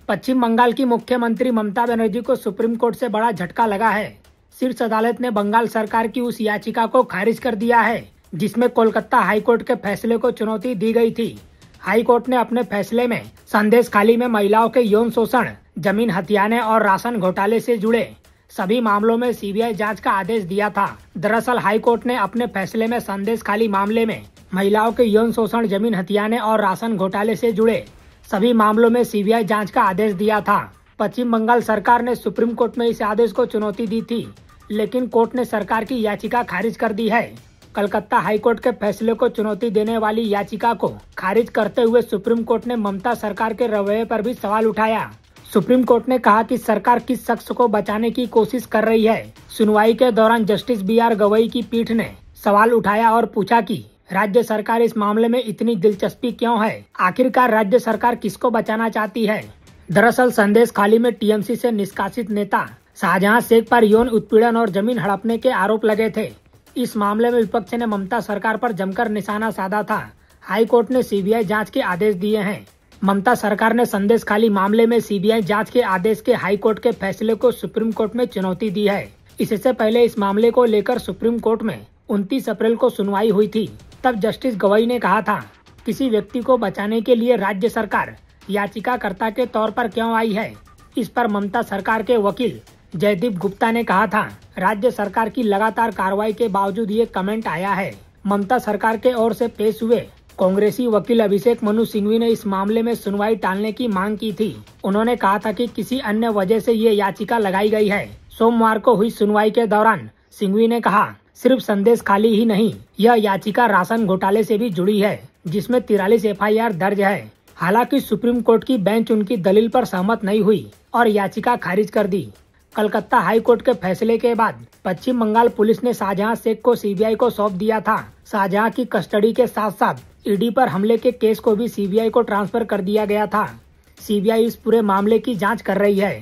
पश्चिम बंगाल की मुख्यमंत्री ममता बनर्जी को सुप्रीम कोर्ट से बड़ा झटका लगा है। शीर्ष अदालत ने बंगाल सरकार की उस याचिका को खारिज कर दिया है जिसमें कोलकाता हाईकोर्ट के फैसले को चुनौती दी गई थी। हाईकोर्ट ने अपने फैसले में संदेशखाली में महिलाओं के यौन शोषण, जमीन हथियाने और राशन घोटाले से जुड़े सभी मामलों में सीबीआई जांच का आदेश दिया था। दरअसल हाईकोर्ट ने अपने फैसले में संदेशखाली मामले में महिलाओं के यौन शोषण, जमीन हथियाने और राशन घोटाले से जुड़े सभी मामलों में सीबीआई जांच का आदेश दिया था। पश्चिम बंगाल सरकार ने सुप्रीम कोर्ट में इस आदेश को चुनौती दी थी, लेकिन कोर्ट ने सरकार की याचिका खारिज कर दी है। कलकत्ता हाईकोर्ट के फैसले को चुनौती देने वाली याचिका को खारिज करते हुए सुप्रीम कोर्ट ने ममता सरकार के रवैये पर भी सवाल उठाया। सुप्रीम कोर्ट ने कहा कि सरकार किस शख्स को बचाने की कोशिश कर रही है। सुनवाई के दौरान जस्टिस BR गवई की पीठ ने सवाल उठाया और पूछा कि राज्य सरकार इस मामले में इतनी दिलचस्पी क्यों है। आखिरकार राज्य सरकार किसको बचाना चाहती है। दरअसल संदेशखाली में टीएमसी से निष्कासित नेता शाहजहां शेख पर यौन उत्पीड़न और जमीन हड़पने के आरोप लगे थे। इस मामले में विपक्ष ने ममता सरकार पर जमकर निशाना साधा था। हाईकोर्ट ने सीबीआई जांच के आदेश दिए हैं। ममता सरकार ने संदेशखाली मामले में सीबीआई जांच के आदेश के हाईकोर्ट के फैसले को सुप्रीम कोर्ट में चुनौती दी है। इससे पहले इस मामले को लेकर सुप्रीम कोर्ट में 29 अप्रैल को सुनवाई हुई थी। तब जस्टिस गवई ने कहा था, किसी व्यक्ति को बचाने के लिए राज्य सरकार याचिकाकर्ता के तौर पर क्यों आई है। इस पर ममता सरकार के वकील जयदीप गुप्ता ने कहा था, राज्य सरकार की लगातार कार्रवाई के बावजूद ये कमेंट आया है। ममता सरकार के ओर से पेश हुए कांग्रेसी वकील अभिषेक मनु सिंघवी ने इस मामले में सुनवाई टालने की मांग की थी। उन्होंने कहा था कि किसी अन्य वजह से ये याचिका लगाई गई है। सोमवार को हुई सुनवाई के दौरान सिंघवी ने कहा, सिर्फ संदेशखाली ही नहीं, यह याचिका राशन घोटाले से भी जुड़ी है जिसमें 43 FIR दर्ज है। हालांकि सुप्रीम कोर्ट की बेंच उनकी दलील पर सहमत नहीं हुई और याचिका खारिज कर दी। कलकत्ता हाई कोर्ट के फैसले के बाद पश्चिम बंगाल पुलिस ने शाहजहां शेख को सीबीआई को सौंप दिया था। शाहजहां की कस्टडी के साथ साथ ईडी पर हमले के केस को भी सीबीआई को ट्रांसफर कर दिया गया था। सीबीआई इस पूरे मामले की जांच कर रही है।